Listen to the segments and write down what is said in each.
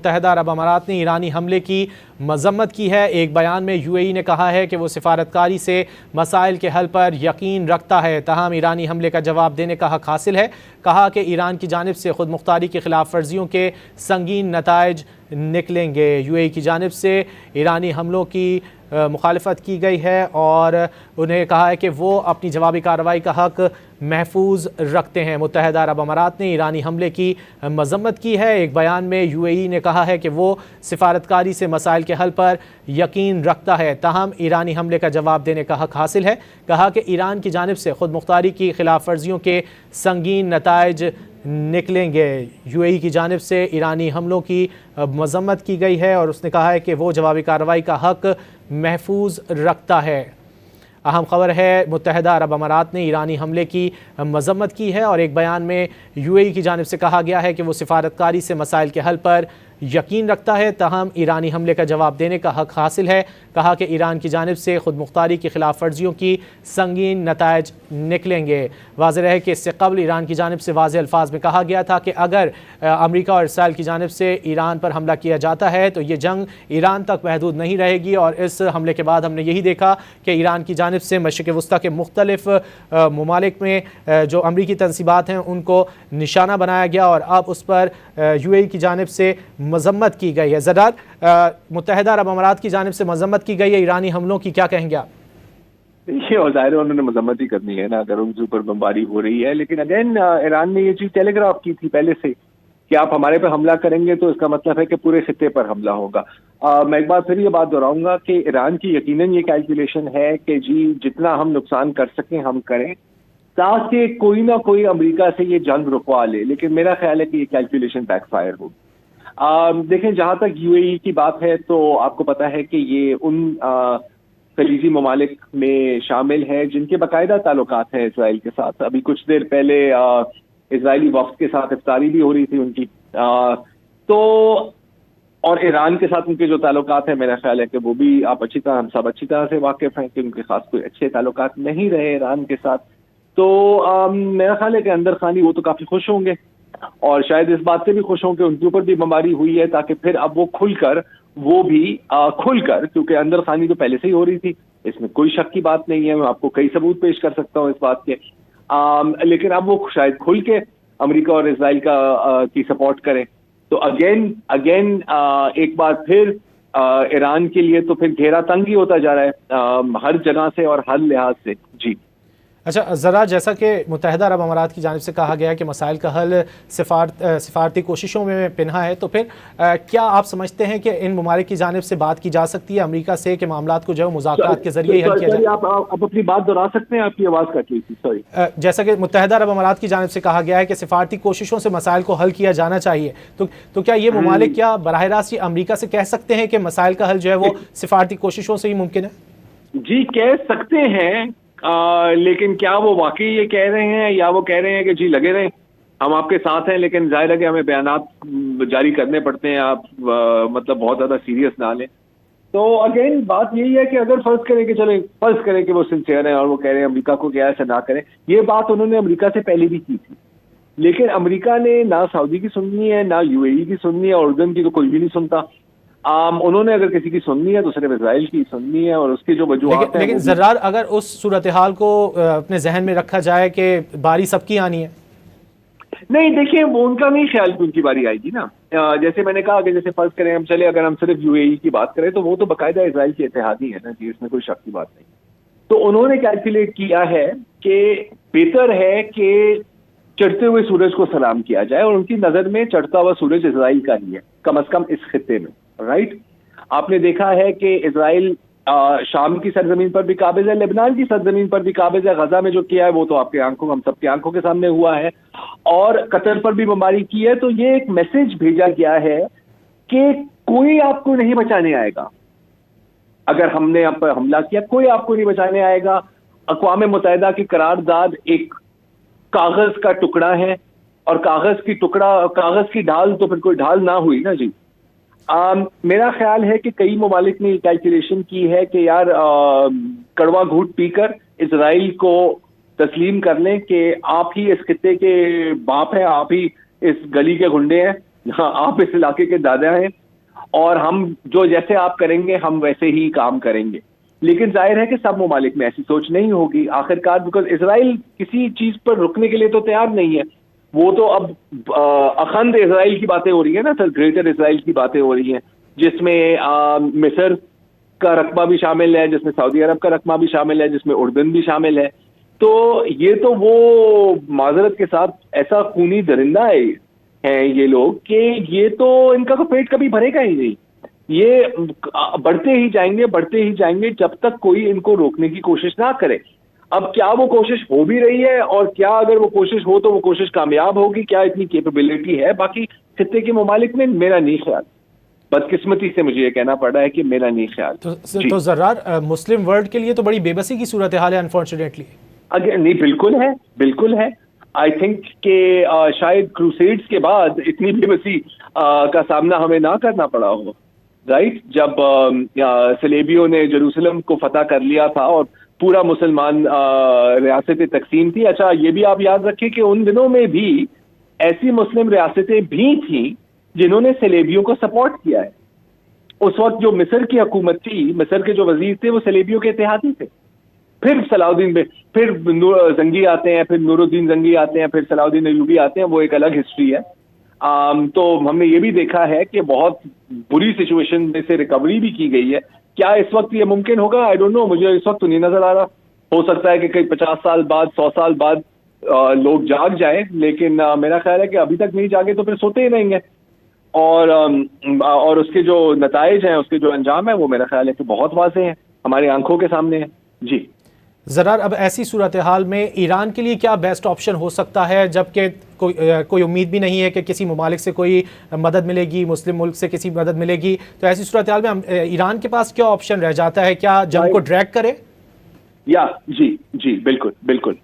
متحدہ عرب امارات نے ایرانی حملے کی مذمت کی ہے۔ ایک بیان میں یو اے ای نے کہا ہے کہ وہ سفارتکاری سے مسائل کے حل پر یقین رکھتا ہے، تاہم ایرانی حملے کا جواب دینے کا حق حاصل ہے۔ کہا کہ ایران کی جانب سے خود مختاری کی خلاف ورزیوں کے سنگین نتائج نکلیں گے۔ یو اے ای کی جانب سے ایرانی حملوں کی مخالفت کی گئی ہے اور انہیں کہا ہے کہ وہ اپنی جوابی کارروائی کا حق محفوظ رکھتے ہیں۔ متحدہ عرب امارات نے ایرانی حملے کی مذمت کی ہے۔ ایک بیان میں یو اے ای نے کہا ہے کہ وہ سفارتکاری سے مسائل کے حل پر یقین رکھتا ہے، تاہم ایرانی حملے کا جواب دینے کا حق حاصل ہے۔ کہا کہ ایران کی جانب سے خود مختاری کی خلاف ورزیوں کے سنگین نتائج نکلیں گے۔ یو اے ای کی جانب سے ایرانی حملوں کی مذمت کی گئی ہے اور اس نے کہا ہے کہ وہ جوابی کارروائی کا حق محفوظ رکھتا ہے۔ اہم خبر ہے، متحدہ عرب امارات نے ایرانی حملے کی مذمت کی ہے اور ایک بیان میں یو اے ای کی جانب سے کہا گیا ہے کہ وہ سفارتکاری سے مسائل کے حل پر یقین رکھتا ہے، تاہم ایرانی حملے کا جواب دینے کا حق حاصل ہے۔ کہا کہ ایران کی جانب سے خود مختاری کی خلاف ورزیوں کی سنگین نتائج نکلیں گے۔ واضح رہے کہ اس سے قبل ایران کی جانب سے واضح الفاظ میں کہا گیا تھا کہ اگر امریکہ اور اسرائیل کی جانب سے ایران پر حملہ کیا جاتا ہے تو یہ جنگ ایران تک محدود نہیں رہے گی، اور اس حملے کے بعد ہم نے یہی دیکھا کہ ایران کی جانب سے مشرق وسطیٰ کے مختلف ممالک میں جو امریکی تنصیبات ہیں ان کو نشانہ بنایا گیا اور اب اس پر یو اے ای کی جانب سے مذمت کی گئی ہے۔ زرار، متحدہ عرب امارات کی جانب سے مذمت کی گئی ہے ایرانی حملوں کی، کیا کہیں گے آپ؟ یہ ظاہر ہے انہوں نے مذمت ہی کرنی ہے نا، اگر ان کے اوپر بمباری ہو رہی ہے، لیکن اگین ایران نے یہ چیز ٹیلی گراف کی تھی پہلے سے کہ آپ ہمارے پہ حملہ کریں گے تو اس کا مطلب ہے کہ پورے خطے پر حملہ ہوگا۔ میں ایک بار پھر یہ بات دہراؤں گا کہ ایران کی یقیناً یہ کیلکولیشن ہے کہ جی جتنا ہم نقصان کر سکیں ہم کریں تاکہ کوئی نہ کوئی امریکہ سے یہ جنگ رکوا لے، لیکن میرا خیال ہے کہ یہ کیلکولیشن بیک فائر ہوگی۔ دیکھیں، جہاں تک یو اے ای کی بات ہے تو آپ کو پتا ہے کہ یہ ان خلیجی ممالک میں شامل ہے جن کے باقاعدہ تعلقات ہیں اسرائیل کے ساتھ۔ ابھی کچھ دیر پہلے اسرائیلی وفد کے ساتھ افطاری بھی ہو رہی تھی ان کی، تو اور ایران کے ساتھ ان کے جو تعلقات ہیں میرا خیال ہے کہ وہ بھی آپ ہم سب اچھی طرح سے واقف ہیں کہ ان کے خاص کوئی اچھے تعلقات نہیں رہے ایران کے ساتھ۔ تو میرا خیال ہے کہ اندر خانی وہ تو کافی خوش ہوں گے اور شاید اس بات سے بھی خوش ہوں کہ ان کے اوپر بھی بمباری ہوئی ہے، تاکہ پھر اب وہ کھل کر کیونکہ اندر خانی تو پہلے سے ہی ہو رہی تھی، اس میں کوئی شک کی بات نہیں ہے، میں آپ کو کئی ثبوت پیش کر سکتا ہوں اس بات کے، لیکن اب وہ شاید کھل کے امریکہ اور اسرائیل کی سپورٹ کریں۔ تو اگین ایک بار پھر ایران کے لیے تو پھر گھیرا تنگ ہی ہوتا جا رہا ہے ہر جگہ سے اور ہر لحاظ سے۔ جی اچھا ذرا، جیسا کہ متحدہ عرب امارات کی جانب سے کہا گیا ہے کہ مسائل کا حل سفارتی کوششوں میں پنہا ہے، تو پھر کیا آپ سمجھتے ہیں کہ ان ممالک کی جانب سے بات کی جا سکتی ہے امریکہ سے کہ معاملات کو جو ہے مذاکرات کے ذریعے حل کیا جائے؟ آپ اپنی بات دہرا سکتے ہیں، آپ کی آواز کٹ رہی تھی، سوری۔ جیسا کہ متحدہ عرب امارات کی جانب سے کہا گیا ہے کہ سفارتی کوششوں سے مسائل کو حل کیا جانا چاہیے، تو کیا یہ ممالک کیا براہ راست امریکہ سے کہہ سکتے ہیں کہ مسائل کا حل جو ہے وہ سفارتی کوششوں سے ہی ممکن ہے؟ جی کہہ سکتے ہیں، لیکن کیا وہ واقعی یہ کہہ رہے ہیں یا وہ کہہ رہے ہیں کہ جی لگے رہیں ہم آپ کے ساتھ ہیں، لیکن ظاہر ہے کہ ہمیں بیانات جاری کرنے پڑتے ہیں، آپ مطلب بہت زیادہ سیریس نہ لیں۔ تو اگین بات یہی ہے کہ اگر فرض کریں کہ وہ سنسیئر ہیں اور وہ کہہ رہے ہیں امریکہ کو کیا ایسا نہ کریں، یہ بات انہوں نے امریکہ سے پہلے بھی کی تھی، لیکن امریکہ نے نہ سعودی کی سننی ہے نہ یو اے ای کی سننی ہے، اور اردن کی تو کوئی بھی نہیں سنتا۔ انہوں نے اگر کسی کی سننی ہے تو صرف اسرائیل کی سننی ہے، اور اس کی جو وجوہات ہیں، لیکن زرار اگر اس صورتحال کو اپنے ذہن میں رکھا جائے کہ باری سب کی آنی ہے، نہیں دیکھیں وہ ان کا نہیں خیال کہ ان کی باری آئے گی نا۔ جیسے میں نے کہا کہ جیسے فرض کریں اگر ہم صرف یو اے ای کی بات کریں تو وہ تو باقاعدہ اسرائیل کے اتحادی ہے نا جی، اس میں کوئی شک کی بات نہیں۔ تو انہوں نے کیلکولیٹ کیا ہے کہ بہتر ہے کہ چڑھتے ہوئے سورج کو سلام کیا جائے، اور ان کی نظر میں چڑھتا ہوا سورج اسرائیل کا ہی ہے، کم از کم اس خطے میں، رائٹ۔ آپ نے دیکھا ہے کہ اسرائیل شام کی سرزمین پر بھی قابض ہے، لبنان کی سرزمین پر بھی قابض ہے، غزہ میں جو کیا ہے وہ تو ہم سب کی آنکھوں کے سامنے ہوا ہے، اور قطر پر بھی بمباری کی ہے۔ تو یہ ایک میسج بھیجا گیا ہے کہ کوئی آپ کو نہیں بچانے آئے گا، اگر ہم نے آپ پر حملہ کیا کوئی آپ کو نہیں بچانے آئے گا۔ اقوام متحدہ کی قرارداد ایک کاغذ کا ٹکڑا ہے، اور کاغذ کی ڈھال تو پھر کوئی ڈھال نہ ہوئی نا جی۔ میرا خیال ہے کہ کئی ممالک نے یہ کیلکولیشن کی ہے کہ یار کڑوا گھونٹ پی کر اسرائیل کو تسلیم کر لیں کہ آپ ہی اس خطے کے باپ ہیں، آپ ہی اس گلی کے گنڈے ہیں، ہاں آپ اس علاقے کے دادا ہیں اور ہم جو جیسے آپ کریں گے ہم ویسے ہی کام کریں گے. لیکن ظاہر ہے کہ سب ممالک میں ایسی سوچ نہیں ہوگی آخرکار, بیکاز اسرائیل کسی چیز پر رکنے کے لیے تو تیار نہیں ہے. وہ تو اب اخند اسرائیل کی باتیں ہو رہی ہیں نا سر, گریٹر اسرائیل کی باتیں ہو رہی ہیں, جس میں مصر کا رقبہ بھی شامل ہے, جس میں سعودی عرب کا رقبہ بھی شامل ہے, جس میں اردن بھی شامل ہے. تو یہ تو وہ معذرت کے ساتھ ایسا خونی درندہ ہیں یہ لوگ کہ یہ تو ان کا تو پیٹ کبھی بھرے گا ہی نہیں. یہ بڑھتے ہی جائیں گے جب تک کوئی ان کو روکنے کی کوشش نہ کرے. اب کیا وہ کوشش ہو بھی رہی ہے, اور کیا اگر وہ کوشش ہو تو وہ کوشش کامیاب ہوگی, کیا اتنی کیپیبلٹی ہے باقی خطے کے ممالک میں؟ میرا نہیں خیال. بدقسمتی سے مجھے یہ کہنا پڑ رہا ہے کہ میرا نہیں خیال. تو زرار مسلم ورلڈ کے لیے تو بڑی بے بسی کی صورتحال ہے انفارچونیٹلی. اگر نہیں, بالکل ہے. آئی تھنک کہ شاید کروسیڈز کے بعد اتنی بے بسی کا سامنا ہمیں نہ کرنا پڑا ہو, رائٹ, جب صلیبیوں نے جیروسلم کو فتح کر لیا تھا اور پورا مسلمان ریاستیں تقسیم تھی. اچھا یہ بھی آپ یاد رکھیں کہ ان دنوں میں بھی ایسی مسلم ریاستیں بھی تھیں جنہوں نے صلیبیوں کو سپورٹ کیا ہے. اس وقت جو مصر کی حکومت تھی, مصر کے جو وزیر تھے وہ صلیبیوں کے اتحادی تھے. پھر صلاح الدین پھر زنگی آتے ہیں, پھر نور الدین زنگی آتے ہیں, پھر صلاح الدین ایوبی آتے ہیں, وہ ایک الگ ہسٹری ہے. تو ہم نے یہ بھی دیکھا ہے کہ بہت بری سچویشن میں سے ریکوری بھی کی گئی ہے. کیا اس وقت یہ ممکن ہوگا؟ آئی ڈونٹ نو, مجھے اس وقت تو نہیں نظر آ رہا. ہو سکتا ہے کہ کئی 50 سال بعد 100 سال بعد لوگ جاگ جائیں, لیکن میرا خیال ہے کہ ابھی تک نہیں جاگے تو پھر سوتے ہی رہیں گے. اور اس کے جو نتائج ہیں, اس کے جو انجام ہیں, وہ میرا خیال ہے کہ بہت واضح ہیں, ہماری آنکھوں کے سامنے ہیں. جی زرار, اب ایسی صورتحال میں ایران کے لیے کیا بیسٹ آپشن ہو سکتا ہے, جبکہ کوئی امید بھی نہیں ہے کہ کسی ممالک سے کوئی مدد ملے گی, مسلم ملک سے کسی مدد ملے گی, تو ایسی صورتحال میں ایران کے پاس کیا آپشن رہ جاتا ہے؟ کیا جنگ کو ڈریگ کرے؟ جی بالکل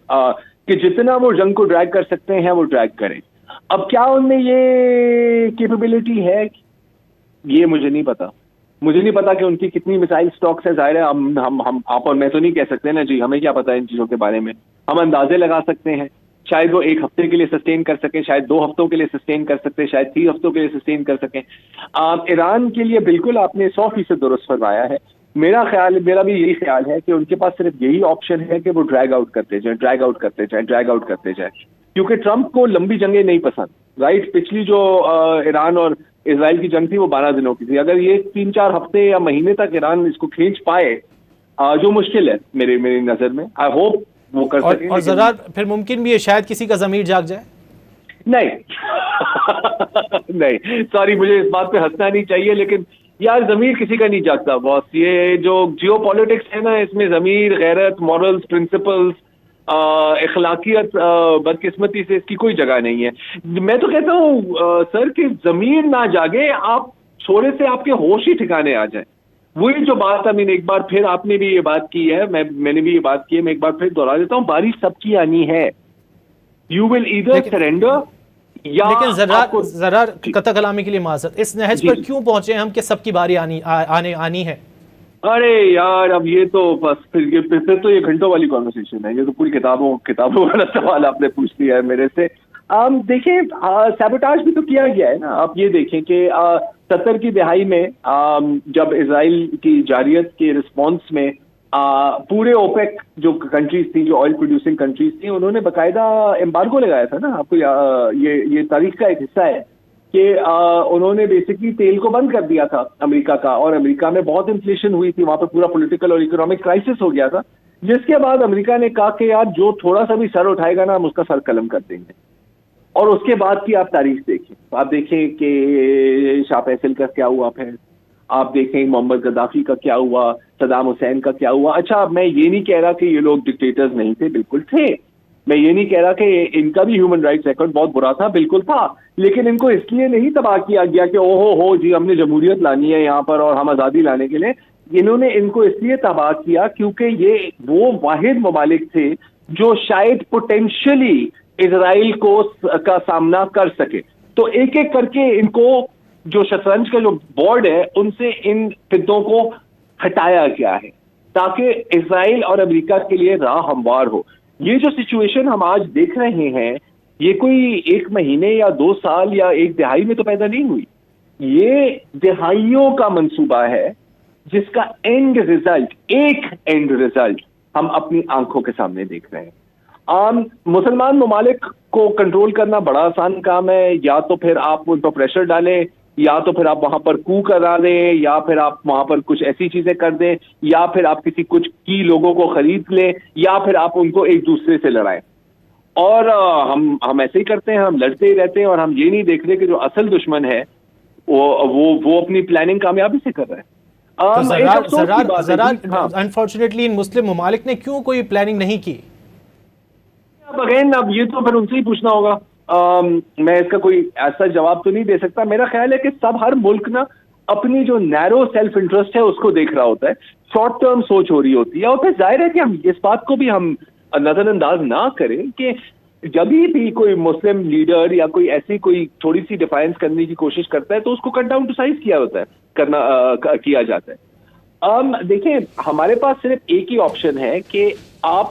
کہ جتنا وہ جنگ کو ڈریگ کر سکتے ہیں وہ ڈریگ کریں. اب کیا ان میں یہ کیپیبلٹی ہے یہ مجھے نہیں پتا کہ ان کی کتنی میسائل سٹاکس ہیں. ظاہر ہے ہم آپ اور میں تو نہیں کہہ سکتے نا جی, ہمیں کیا پتا ان چیزوں کے بارے میں. ہم اندازے لگا سکتے ہیں, شاید وہ 1 ہفتے کے لیے سسٹین کر سکیں, شاید 2 ہفتوں کے لیے سسٹین کر سکتے, شاید 3 ہفتوں کے لیے سسٹین کر سکیں. ایران کے لیے بالکل آپ نے 100% درست فرمایا ہے. میرا بھی یہی خیال ہے کہ ان کے پاس صرف یہی آپشن ہے کہ وہ ڈریگ آؤٹ کرتے جائیں, کیونکہ ٹرمپ کو لمبی جنگیں نہیں پسند, رائٹ. پچھلی جو ایران اور اسرائیل کی جنگ تھی وہ 12 دنوں کی تھی. اگر یہ 3-4 ہفتے یا مہینے تک ایران اس کو کھینچ پائے, جو مشکل ہے میری نظر میں, آئی ہوپ وہ کر سکیں. اور ذرا پھر ممکن بھی ہے شاید کسی کا ضمیر جاگ جائے. نہیں سوری, مجھے اس بات پہ ہنسنا نہیں چاہیے, لیکن یار ضمیر کسی کا نہیں جاگتا باس. یہ جو جیو پالیٹکس ہے نا, اس میں ضمیر, غیرت, مورلز, پرنسپلز, اخلاقیت بدقسمتی سے اس کی کوئی جگہ نہیں ہے. میں تو کہتا ہوں سر کہ ضمیر نہ جاگے, آپ سونے سے آپ کے ہوش ہی ٹھکانے آ جائیں. وہی جو بات ہے, میں نے ایک بار پھر, آپ نے بھی یہ بات کی ہے, میں نے بھی یہ بات کی ہے, میں ایک بار پھر دوہرا دیتا ہوں, باری سب کی آنی ہے. یو ول ایدر سرینڈر یا. لیکن زرار قطع کلامی کے لیے معذرت, اس نہج پر کیوں پہنچے ہم کہ سب کی باری آنی ہے؟ ارے یار, اب یہ تو بس پھر تو یہ گھنٹوں والی کانورسیشن ہے. یہ تو پوری کتابوں والا سوال آپ نے پوچھ لیا ہے میرے سے. دیکھیں, سیبوٹاج بھی تو کیا گیا ہے نا. آپ یہ دیکھیں کہ 70 کی دہائی میں جب اسرائیل کی جارحیت کے رسپانس میں پورے اوپیک جو کنٹریز تھیں, جو آئل پروڈیوسنگ کنٹریز تھیں, انہوں نے باقاعدہ ایمبارگو لگایا تھا نا. آپ کو یہ تاریخ کا ایک حصہ ہے کہ انہوں نے بیسکلی تیل کو بند کر دیا تھا امریکہ کا, اور امریکہ میں بہت انفلیشن ہوئی تھی, وہاں پہ پورا پولیٹیکل اور اکنامک کرائسس ہو گیا تھا, جس کے بعد امریکہ نے کہا کہ یار جو تھوڑا سا بھی سر اٹھائے گا نا ہم اس کا سر قلم کر دیں گے. اور اس کے بعد کی آپ تاریخ دیکھیں, آپ دیکھیں کہ شاہ فیصل کا کیا ہوا, پھر آپ دیکھیں محمد غدافی کا کیا ہوا, صدام حسین کا کیا ہوا. اچھا, میں یہ نہیں کہہ رہا کہ یہ لوگ ڈکٹیٹرز نہیں تھے, بالکل تھے. میں یہ نہیں کہہ رہا کہ ان کا بھی ہیومن رائٹس ریکارڈ بہت برا تھا, بالکل تھا. لیکن ان کو اس لیے نہیں تباہ کیا گیا کہ ہو جی ہم نے جمہوریت لانی ہے یہاں پر اور ہم آزادی لانے کے لیے. انہوں نے ان کو اس لیے تباہ کیا کیونکہ یہ وہ واحد ممالک تھے جو شاید پوٹینشلی اسرائیل کا سامنا کر سکے. تو ایک ایک کر کے ان کو جو شطرنج کا جو بورڈ ہے ان سے ان خطوں کو ہٹایا گیا ہے تاکہ اسرائیل اور امریکہ کے لیے راہ ہموار ہو. یہ جو سچویشن ہم آج دیکھ رہے ہیں یہ کوئی 1 مہینے یا 2 سال یا 1 دہائی میں تو پیدا نہیں ہوئی. یہ دہائیوں کا منصوبہ ہے جس کا اینڈ ریزلٹ ہم اپنی آنکھوں کے سامنے دیکھ رہے ہیں. مسلمان ممالک کو کنٹرول کرنا بڑا آسان کام ہے. یا تو پھر آپ ان پر پریشر ڈالیں, یا تو پھر آپ وہاں پر کو کرا دیں, یا پھر آپ وہاں پر کچھ ایسی چیزیں کر دیں, یا پھر آپ کسی کچھ کی لوگوں کو خرید لیں, یا پھر آپ ان کو ایک دوسرے سے لڑائیں. اور ہم ایسے ہی کرتے ہیں, ہم لڑتے ہی رہتے ہیں, اور ہم یہ نہیں دیکھ رہے کہ جو اصل دشمن ہے وہ اپنی پلاننگ کامیابی سے کر رہا ہے. انفارچونیٹلی ان مسلم ممالک نے کیوں کوئی پلاننگ نہیں کی؟ اب یہ تو پھر ان سے ہی پوچھنا ہوگا. میں اس کا کوئی ایسا جواب تو نہیں دے سکتا. میرا خیال ہے کہ ہر ملک نا اپنی جو نیرو سیلف انٹرسٹ ہے اس کو دیکھ رہا ہوتا ہے, شارٹ ٹرم سوچ ہو رہی ہوتی ہے. اور پھر ظاہر ہے کہ ہم اس بات کو بھی ہم نظر انداز نہ کریں کہ جب بھی کوئی مسلم لیڈر یا کوئی ایسی کوئی تھوڑی سی ڈیفائنس کرنے کی کوشش کرتا ہے تو اس کو کٹ ڈاؤن ٹو سائز کیا جاتا ہے. دیکھیں, ہمارے پاس صرف ایک ہی آپشن ہے کہ آپ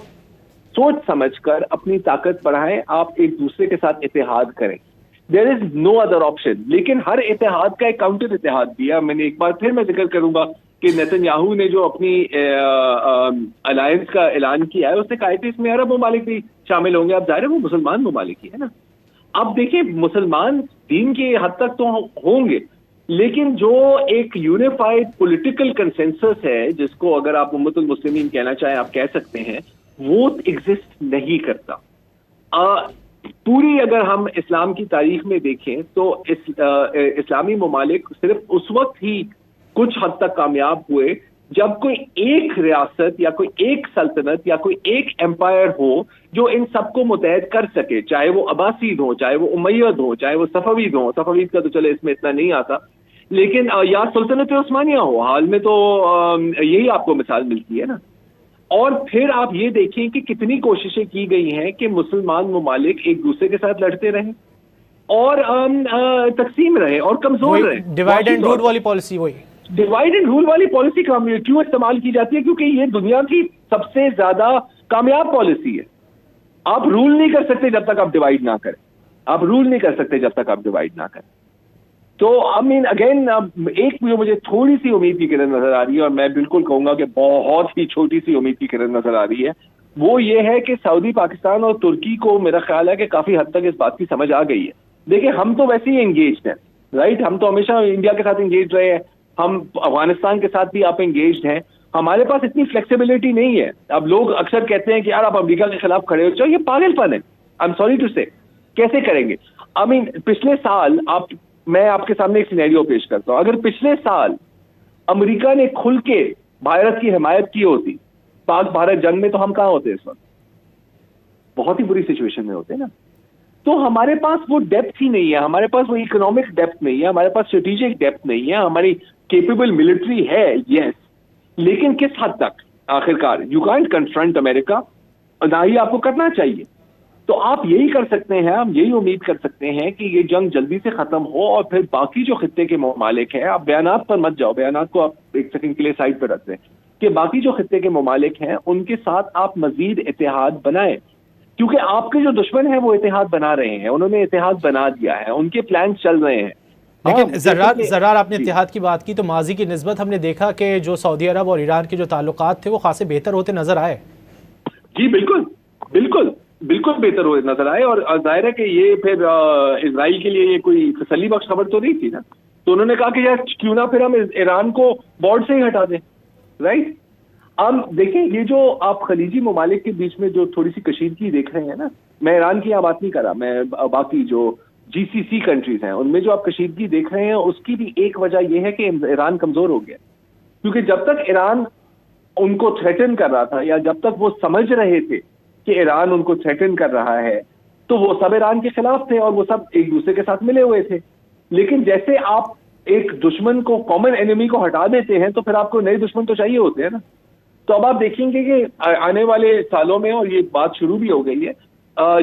سوچ سمجھ کر اپنی طاقت بڑھائیں, آپ ایک دوسرے کے ساتھ اتحاد کریں. دیر از نو ادر آپشن. لیکن ہر اتحاد کا ایک کاؤنٹر اتحاد دیا. میں نے ایک بار پھر میں ذکر کروں گا کہ نیتن یاہو نے جو اپنی الائنس کا اعلان کیا ہے, اس نے کہا کہ اس میں عرب ممالک بھی شامل ہوں گے. اب ظاہر ہے وہ مسلمان ممالک ہی ہے نا. اب دیکھیں, مسلمان دین کی حد تک تو ہوں گے, لیکن جو ایک یونیفائڈ پولیٹیکل کنسنسس ہے, جس کو اگر آپ امت المسلمین کہنا چاہیں آپ کہہ سکتے ہیں, وہ ایگزسٹ نہیں کرتا. پوری اگر ہم اسلام کی تاریخ میں دیکھیں تو اسلامی ممالک صرف اس وقت ہی کچھ حد تک کامیاب ہوئے جب کوئی ایک ریاست یا کوئی ایک سلطنت یا کوئی ایک ایمپائر ہو جو ان سب کو متحد کر سکے, چاہے وہ عباسید ہوں, چاہے وہ امید ہوں, چاہے وہ صفوید ہوں. صفوید کا تو چلے اس میں اتنا نہیں آتا, لیکن یا سلطنت عثمانیہ ہو. حال میں تو یہی آپ کو مثال ملتی ہے نا. اور پھر آپ یہ دیکھیں کہ کتنی کوششیں کی گئی ہیں کہ مسلمان ممالک ایک دوسرے کے ساتھ لڑتے رہیں اور تقسیم رہے اور کمزور رہے. ڈیوائڈ اینڈ رول والی پالیسی, وہی ڈیوائڈ اینڈ رول والی پالیسی کیوں استعمال کی جاتی ہے؟ کیونکہ یہ دنیا کی سب سے زیادہ کامیاب پالیسی ہے. آپ رول نہیں کر سکتے جب تک آپ ڈیوائڈ نہ کریں. آپ رول نہیں کر سکتے جب تک آپ ڈیوائڈ نہ کریں. تو اگین ایک مجھے تھوڑی سی امید کی کرن نظر آ رہی ہے, اور میں بالکل کہوں گا کہ بہت ہی چھوٹی سی امید کی کرن نظر آ رہی ہے. وہ یہ ہے کہ سعودی, پاکستان اور ترکی کو میرا خیال ہے کہ کافی حد تک اس بات کی سمجھ آ گئی ہے. دیکھیں, ہم تو ویسے ہی انگیجڈ ہیں, رائٹ. ہم تو ہمیشہ انڈیا کے ساتھ انگیج رہے ہیں, ہم افغانستان کے ساتھ بھی آپ انگیجڈ ہیں. ہمارے پاس اتنی فلیکسیبلٹی نہیں ہے. اب لوگ اکثر کہتے ہیں کہ یار آپ امریکہ کے خلاف کھڑے ہو جاؤ, یہ پاگل پن ہے. آئی ایم سوری ٹو سے, کیسے کریں گے؟ پچھلے سال میں آپ کے سامنے ایک سینیریو پیش کرتا ہوں. اگر پچھلے سال امریکہ نے کھل کے بھارت کی حمایت کی ہوتی پاک بھارت جنگ میں, تو ہم کہاں ہوتے اس وقت؟ بہت ہی بری سچویشن میں ہوتے نا. تو ہمارے پاس وہ ڈیپتھ ہی نہیں ہے, ہمارے پاس وہ اکنامک ڈیپتھ نہیں ہے, ہمارے پاس اسٹریٹجک ڈیپتھ نہیں ہے. ہماری کیپیبل ملٹری ہے, یس, لیکن کس حد تک؟ آخرکار یو کانٹ کنفرنٹ امریکہ, نہ ہی آپ کو کرنا چاہیے. تو آپ یہی کر سکتے ہیں, ہم یہی امید کر سکتے ہیں کہ یہ جنگ جلدی سے ختم ہو, اور پھر باقی جو خطے کے ممالک ہیں, آپ بیانات پر مت جاؤ, بیانات کو آپ ایک سیکنڈ کے لیے سائڈ پہ رکھ دیں, کہ باقی جو خطے کے ممالک ہیں ان کے ساتھ آپ مزید اتحاد بنائیں. کیونکہ آپ کے جو دشمن ہیں وہ اتحاد بنا رہے ہیں, انہوں نے اتحاد بنا دیا ہے, ان کے پلانز چل رہے ہیں. لیکن زرار آپ نے اتحاد کی بات کی, تو ماضی کی نسبت ہم نے دیکھا کہ جو سعودی عرب اور ایران کے جو تعلقات تھے وہ خاصے بہتر ہوتے نظر آئے. جی بالکل بالکل بالکل بہتر ہوئے نظر آئے. اور ظاہر ہے کہ یہ پھر اسرائیل کے لیے یہ کوئی تسلی بخش خبر تو نہیں تھی نا. تو انہوں نے کہا کہ یار کیوں نہ پھر ہم ایران کو بورڈ سے ہی ہٹا دیں, رائٹ. دیکھیں, یہ جو آپ خلیجی ممالک کے بیچ میں جو تھوڑی سی کشیدگی دیکھ رہے ہیں نا, میں ایران کی یہاں بات نہیں کر رہا, میں باقی جو جی سی سی کنٹریز ہیں ان میں جو آپ کشیدگی دیکھ رہے ہیں, اس کی بھی ایک وجہ یہ ہے کہ ایران کمزور ہو گیا. کیونکہ جب تک ایران ان کو تھریٹن کر رہا تھا, یا جب تک وہ سمجھ رہے تھے کہ ایران ان کو تھریٹن کر رہا ہے, تو وہ سب ایران کے خلاف تھے اور وہ سب ایک دوسرے کے ساتھ ملے ہوئے تھے. لیکن جیسے آپ ایک دشمن کو, کامن اینیمی کو ہٹا دیتے ہیں, تو پھر آپ کو نئے دشمن تو چاہیے ہوتے ہیں نا. تو اب آپ دیکھیں گے کہ آنے والے سالوں میں, اور یہ بات شروع بھی ہو گئی ہے,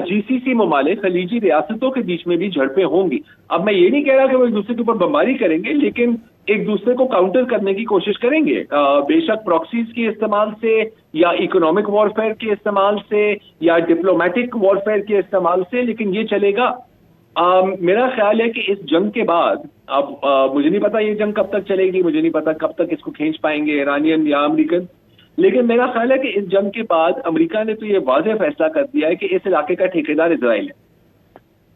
جی سی سی ممالک, خلیجی ریاستوں کے بیچ میں بھی جھڑپیں ہوں گی. اب میں یہ نہیں کہہ رہا کہ وہ ایک دوسرے کے اوپر بمباری کریں گے, لیکن ایک دوسرے کو کاؤنٹر کرنے کی کوشش کریں گے، بے شک پراکسیز کے استعمال سے یا اکنامک وارفیئر کے استعمال سے یا ڈپلومیٹک وارفیئر کے استعمال سے، لیکن یہ چلے گا۔ میرا خیال ہے کہ اس جنگ کے بعد، اب مجھے نہیں پتا یہ جنگ کب تک چلے گی، مجھے نہیں پتا کب تک اس کو کھینچ پائیں گے ایرانین یا امریکن، لیکن میرا خیال ہے کہ اس جنگ کے بعد امریکہ نے تو یہ واضح فیصلہ کر دیا ہے کہ اس علاقے کا ٹھیکیدار اسرائیل ہے۔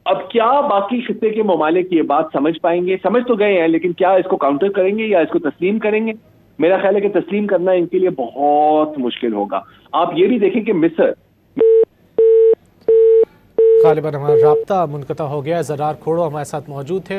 اب کیا باقی خطے کے ممالک یہ بات سمجھ پائیں گے؟ سمجھ تو گئے ہیں، لیکن کیا اس کو کاؤنٹر کریں گے یا اس کو تسلیم کریں گے؟ میرا خیال ہے کہ تسلیم کرنا ان کے لیے بہت مشکل ہوگا۔ آپ یہ بھی دیکھیں کہ مصر، غالباً ہمارا رابطہ منقطع ہو گیا ہے۔ زرار کھوڑو ہمارے ساتھ موجود تھے۔